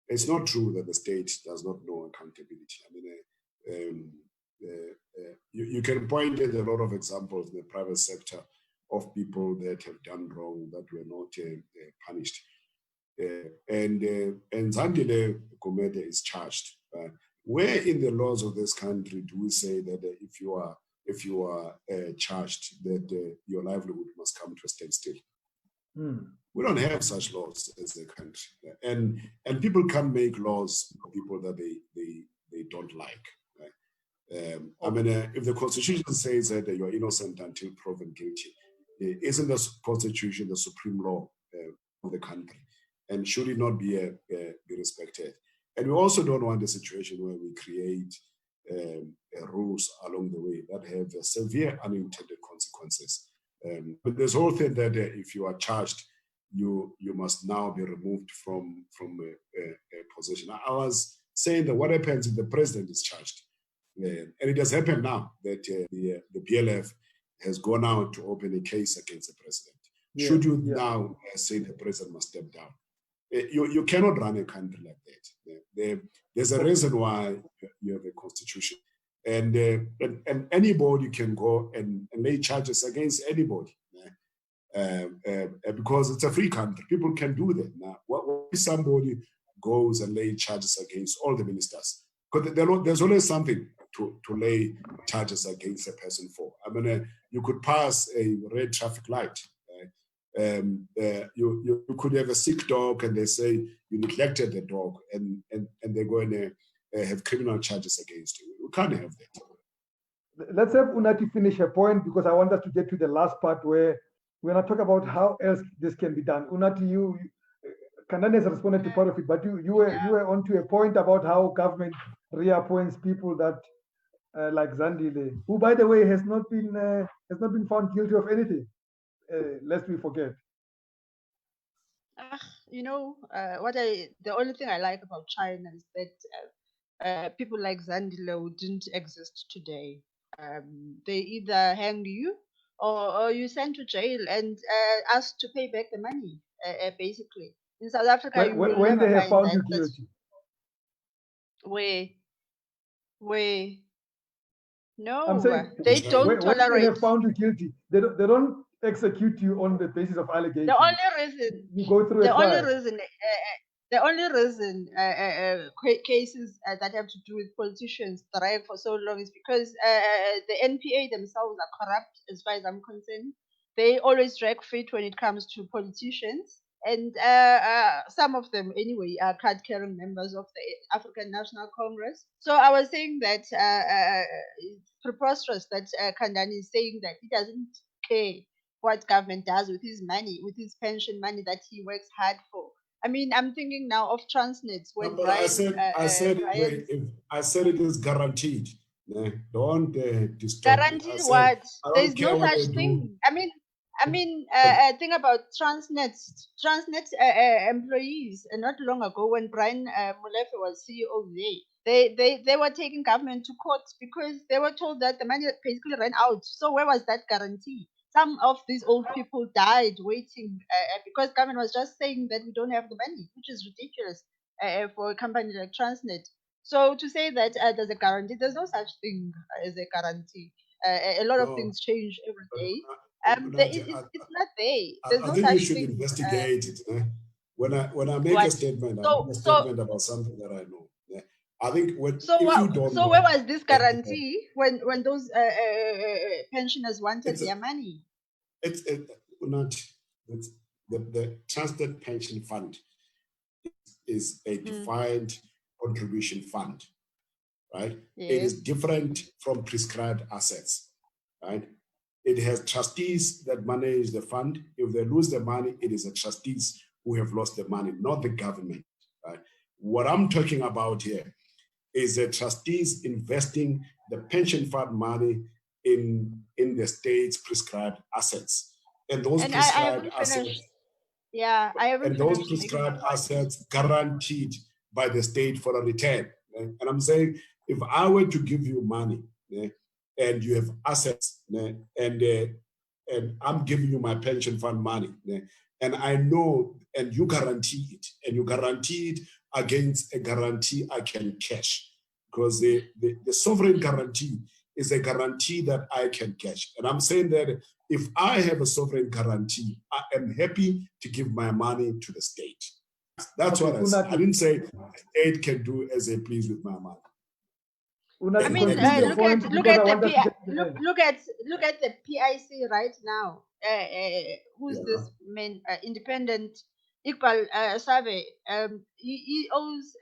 It's not true that the state does not know accountability. I mean, you can point at a lot of examples in the private sector of people that have done wrong that were not punished. And Zandile Gumede is charged. Where in the laws of this country do we say that if you are charged that your livelihood must come to a standstill? We don't have such laws as a country, and people can't make laws for people that they don't like. Right? I mean, if the Constitution says that you are innocent until proven guilty, isn't the Constitution the supreme law of the country, and should it not be respected? And we also don't want a situation where we create rules along the way that have severe unintended consequences. But this whole thing that if you are charged, you must now be removed from a position. I was saying that what happens if the president is charged? And it has happened now that the PLF has gone out to open a case against the president. Should you now say the president must step down? You cannot run a country like that. There's a reason why you have a constitution. And anybody can go and lay charges against anybody. Because it's a free country. People can do that. Now, what if somebody goes and lay charges against all the ministers? Because there's always something to lay charges against a person for. I mean, you could pass a red traffic light. You could have a sick dog and they say you neglected the dog and they're going to have criminal charges against you. We can't have that. Let's have Unathi finish her point because I want us to get to the last part where we're going to talk about how else this can be done. Unathi, Khandani has responded to part of it, but you were onto a point about how government reappoints people that like Zandile, who by the way has not been found guilty of anything. Lest we forget. The only thing I like about China is that people like Zandile who didn't exist today. They either hang you or you sent to jail and asked to pay back the money. Basically, in South Africa, you will When never they have find found that. you guilty. Where, where, I'm no, saying they don't when they tolerate. have found you guilty, they don't execute you on the basis of The allegations. only reason, You go through the a only trial. reason, cases that have to do with politicians drag for so long is because the NPA themselves are corrupt, as far as I'm concerned. They always drag feet when it comes to politicians, and some of them, anyway, are card-carrying members of the African National Congress. So I was saying that it's preposterous that Khandani is saying that he doesn't care what government does with his money, with his pension money that he works hard for. I mean, I'm thinking now of Transnet when But Brian, Brian I said it is guaranteed. Don't distort me. I guaranteed said what? I There's don't no care what they such do. thing. Thing about Transnet employees. Not long ago, when Brian Molefe was CEO there, they were taking government to court because they were told that the money basically ran out. So where was that guarantee? Some of these old people died waiting because government was just saying that we don't have the money, which is ridiculous for a company like Transnet. So to say that there's a guarantee, there's no such thing as a guarantee. A lot of No, things change every but, day. Unathi, It's not there. There's I no think you such should thing. investigate it. When I make a What? statement, I So make a so statement about something that I know. I think so if what? you don't So where know, was this guarantee when those pensioners wanted it's their money? it's not it's the Transnet Pension Fund is a Mm, defined contribution fund, right? It yes. is different from prescribed assets, right? It has trustees that manage the fund. If they lose the money, it is the trustees who have lost the money, not the government, right? What I'm talking about here is the trustees investing the pension fund money in the state's prescribed assets. And those And I prescribed haven't finished. assets Yeah, I haven't and those finished making my prescribed point. assets guaranteed by the state for a return. And I'm saying, if I were to give you money and you have assets and I'm giving you my pension fund money and I know, and you guarantee it, and you guarantee it against a guarantee I can cash, because the sovereign guarantee is a guarantee that I can cash. And I'm saying that if I have a sovereign guarantee, I am happy to give my money to the state. That's Okay, what I said. I Unathi. didn't say the state can do as they please with my money. Unathi, I mean, conclude your point look because I at the want us to get to the end. look at the PIC right now. Who's Yeah. this man? Independent Iqbal Sabe. He owes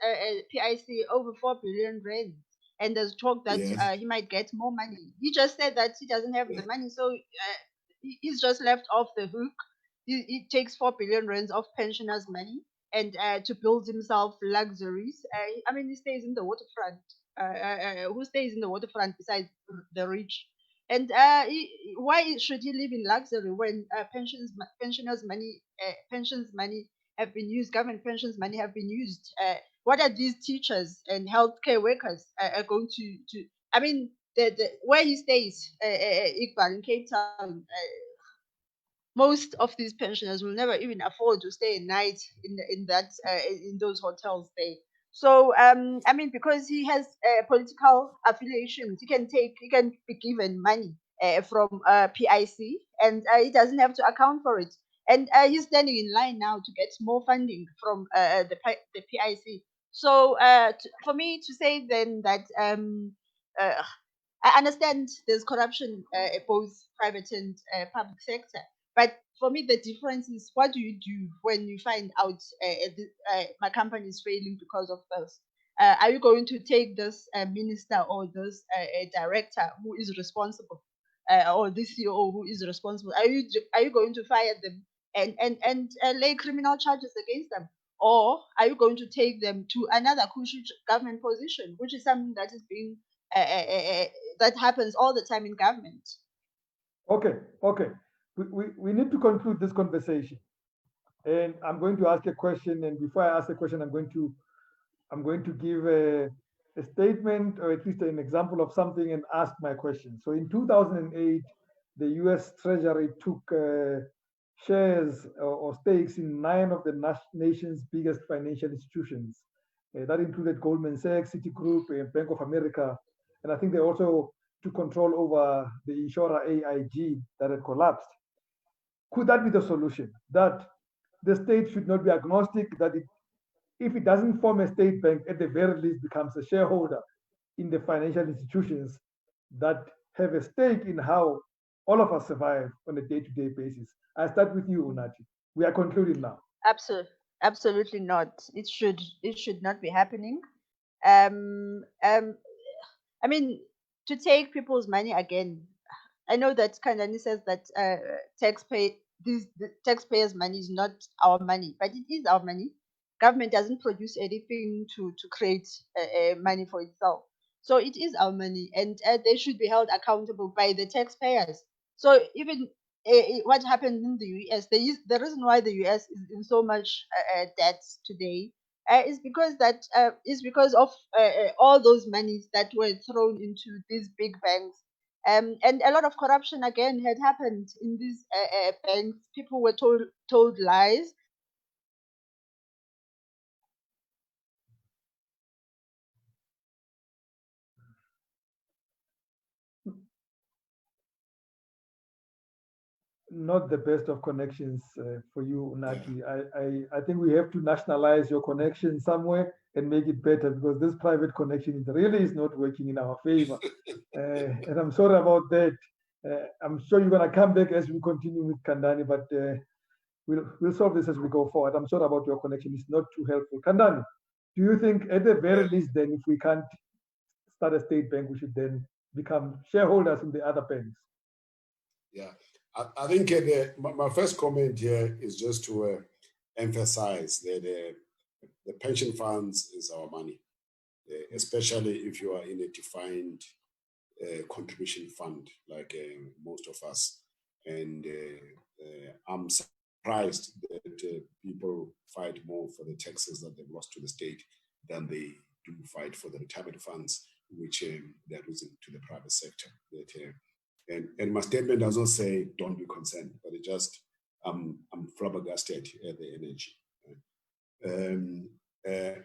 PIC over 4 billion rand, and there's talk that Yes. he might get more money. He just said that he doesn't have the money, so he's just left off the hook. He takes 4 billion rands of pensioners' money and to build himself luxuries. I mean, he stays in the waterfront. Who stays in the waterfront besides the rich? And why should he live in luxury when pensioners' money, pensions money have been used, government pensions money have been used? What are these teachers and healthcare workers are going to? I mean, the where he stays, Iqbal in Cape Town. Most of these pensioners will never even afford to stay a night in those hotels there. So I mean, because he has political affiliations, he can be given money from PIC, and he doesn't have to account for it. And he's standing in line now to get more funding from the PIC. So for me to say then that uh, I understand there's corruption both private and public sector, but for me the difference is what do you do when you find out my company is failing because of this? Are you going to take this minister or this director who is responsible, or this CEO who is responsible? Are you going to fire them and lay criminal charges against them? Or are you going to take them to another crucial government position, which is something that is being that happens all the time in government? Okay, okay. We need to conclude this conversation. And I'm going to ask a question. And before I ask the question, I'm going to give a statement or at least an example of something and ask my question. So in 2008, the US Treasury took shares or stakes in 9 of the nation's biggest financial institutions. That included Goldman Sachs, Citigroup, Bank of America, and I think they also took control over the insurer AIG that had collapsed. Could that be the solution? That the state should not be agnostic, that if it doesn't form a state bank, at the very least becomes a shareholder in the financial institutions that have a stake in how all of us survive on a day-to-day basis. I start with you, Unathi. We are concluding now. Absolutely not. It should not be happening. Um, um, I mean, to take people's money again. I know that Khandani says that the taxpayers' money is not our money, but it is our money. Government doesn't produce anything to create money for itself, so it is our money, and they should be held accountable by the taxpayers. So even what happened in the US, the reason why the US is in so much debt today is because of all those monies that were thrown into these big banks, and a lot of corruption again had happened in these banks. People were told lies. Not the best of connections for you, Unathi. I think we have to nationalize your connection somewhere and make it better, because this private connection really is not working in our favor. And I'm sorry about that. I'm sure you're going to come back as we continue with Khandani, but we'll solve this as we go forward. I'm sorry about your connection. It's not too helpful. Khandani, do you think at the very least then, if we can't start a state bank, we should then become shareholders in the other banks? Yeah, I think my first comment here is just to emphasize that the pension funds is our money, especially if you are in a defined contribution fund like most of us. And I'm surprised that people fight more for the taxes that they've lost to the state than they do fight for the retirement funds, which they're losing to the private sector. And my statement does not say don't be concerned, but it just I'm flabbergasted at the energy.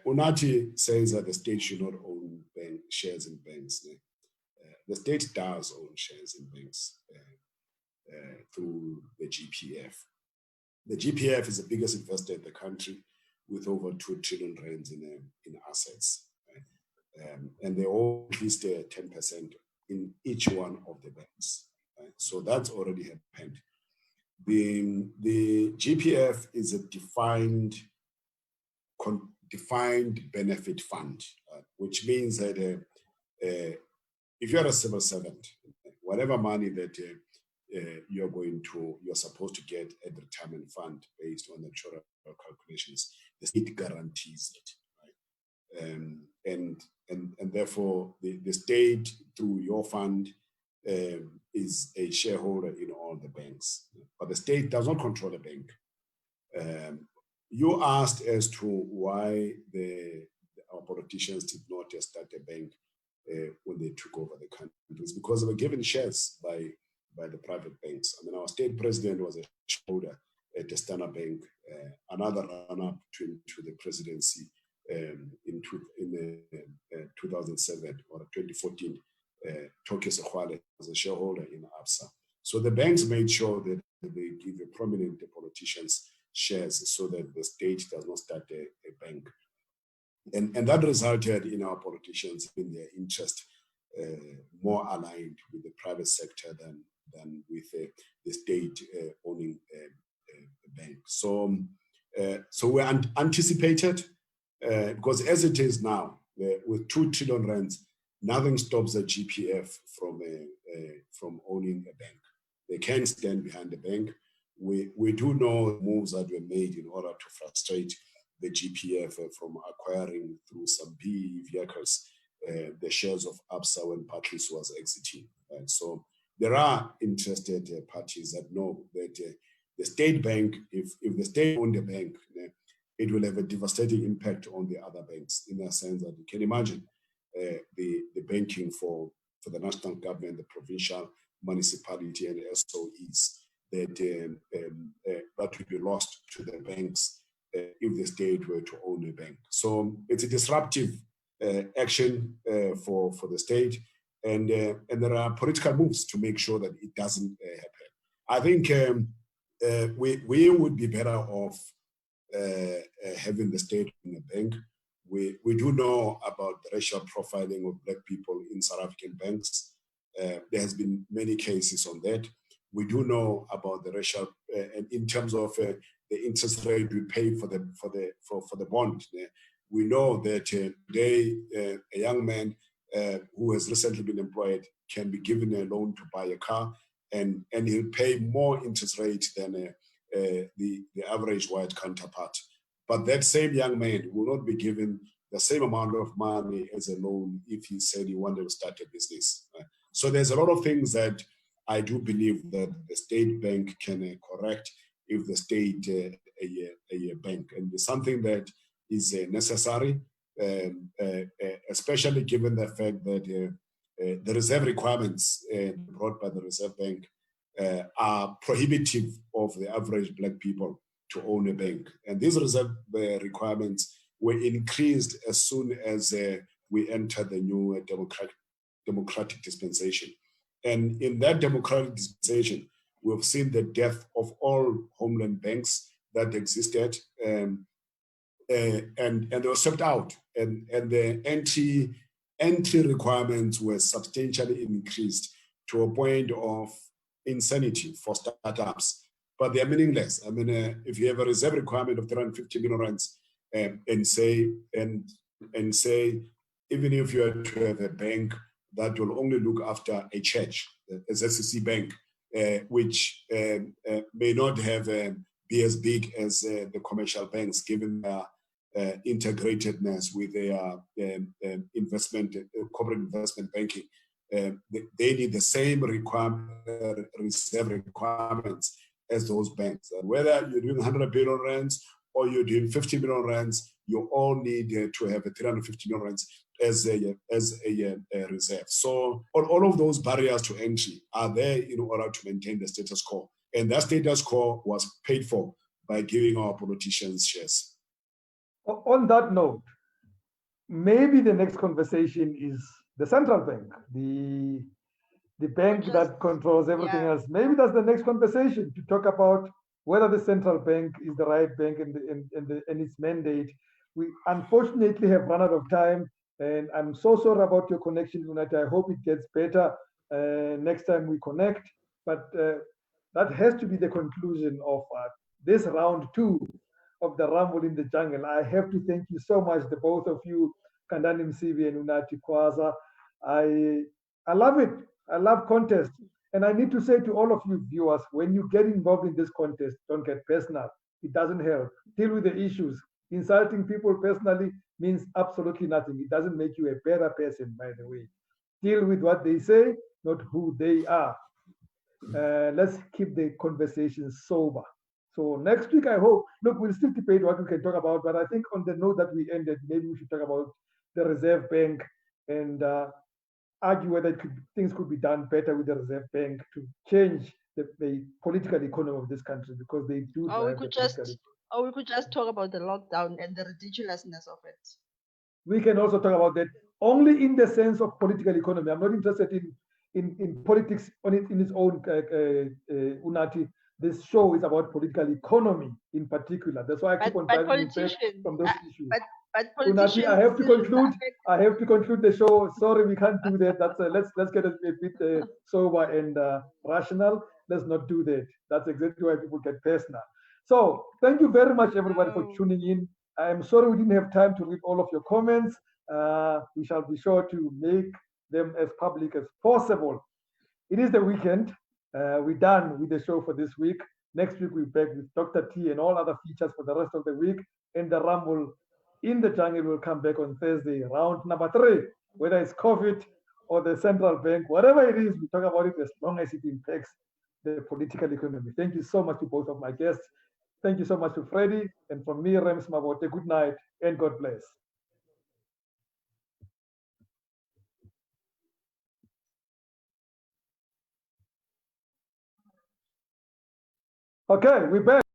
Unathi says that the state should not own shares in banks. The state does own shares in banks through the GPF. The GPF is the biggest investor in the country with over 2 trillion rands in assets. Right? And they own at least 10% in each one of the banks. Right? So that's already happened. The GPF is a defined benefit fund, which means that if you're a civil servant, whatever money that you're supposed to get at the retirement fund based on the actuarial calculations, the state guarantees it, right? And therefore the state through your fund is a shareholder in all the banks, but the state does not control the bank. You asked as to why our politicians did not start a bank when they took over the country. It's because they were given shares by the private banks. I mean, our state president was a shareholder at the Standard Bank. Another run-up to the presidency in 2007 or 2014, Toke Sekhwale was a shareholder in ABSA. So the banks made sure that they give a prominent politicians shares so that the state does not start a bank. And that resulted in our politicians in their interest more aligned with the private sector than with the state owning a bank. So we anticipated, because as it is now, with 2 trillion rands, nothing stops the GPF from owning a bank. They can stand behind the bank. We do know moves that were made in order to frustrate the GPF from acquiring through some PE vehicles the shares of ABSA when Patrice was exiting. And so there are interested parties that know that the state bank, if the state owned the bank, it will have a devastating impact on the other banks, in the sense that you can imagine the banking for the national government, the provincial municipality and SOEs that would be lost to the banks if the state were to own a bank. So it's a disruptive action for the state, and there are political moves to make sure that it doesn't happen. I think we would be better off having the state in a bank. We do know about the racial profiling of Black people in South African banks. There has been many cases on that. We do know about the racial, and in terms of the interest rate we pay for the bond. We know that today a young man who has recently been employed can be given a loan to buy a car, and he'll pay more interest rate than the average white counterpart. But that same young man will not be given the same amount of money as a loan if he said he wanted to start a business. So there's a lot of things that I do believe that the state bank can correct if the state a bank, and it's something that is necessary, especially given the fact that the reserve requirements brought by the Reserve Bank are prohibitive of the average Black people to own a bank. And these reserve requirements were increased as soon as we entered the new democratic dispensation. And in that democratic dispensation, we've seen the death of all homeland banks that existed, and they were swept out, and the entry requirements were substantially increased to a point of insanity for startups. But they are meaningless. I mean, if you have a reserve requirement of 350 million rands, and say, even if you are to have a bank that will only look after a church, as SEC Bank, which may not have be as big as the commercial banks, given their integratedness with their corporate investment banking. They need the same reserve requirements as those banks. And whether you're doing 100 billion rands or you're doing 50 million rands, you all need to have a 350 million rands as a reserve. So all of those barriers to entry are there in order to maintain the status quo. And that status quo was paid for by giving our politicians shares. On that note, maybe the next conversation is the central bank, the bank that controls everything else. Maybe that's the next conversation, to talk about whether the central bank is the right bank and its mandate. We unfortunately have run out of time, and I'm so sorry about your connection, Unathi. I hope it gets better next time we connect. But that has to be the conclusion of this round 2 of the Rumble in the Jungle. I have to thank you so much, the both of you, Khandani, Msibi, and Unathi Kwaza. I love it. I love contest. And I need to say to all of you viewers, when you get involved in this contest, don't get personal. It doesn't help. Deal with the issues. Insulting people personally means absolutely nothing. It doesn't make you a better person, by the way. Deal with what they say, not who they are. Let's keep the conversation sober. So next week, I hope, look, we'll still debate what we can talk about, but I think on the note that we ended, maybe we should talk about the Reserve Bank and argue whether things could be done better with the Reserve Bank to change the political economy of this country, because they do. Or we could just talk about the lockdown and the ridiculousness of it. We can also talk about that only in the sense of political economy. I'm not interested in politics in its own, Unathi. This show is about political economy in particular. That's why I keep on driving back from those issues. But politicians, I have to conclude. I have to conclude the show. Sorry, we can't do that. That's let's get a bit sober and rational. Let's not do that. That's exactly why people get personal. So thank you very much, everybody, for tuning in. I am sorry we didn't have time to read all of your comments. We shall be sure to make them as public as possible. It is the weekend. We're done with the show for this week. Next week, we're back with Dr. T and all other features for the rest of the week. And the Rumble in the Jungle will come back on Thursday, round number 3. Whether it's COVID or the central bank, whatever it is, we talk about it as long as it impacts the political economy. Thank you so much to both of my guests. Thank you so much to Freddie. And from me, Rems Mabote, good night and God bless. Okay, we're back.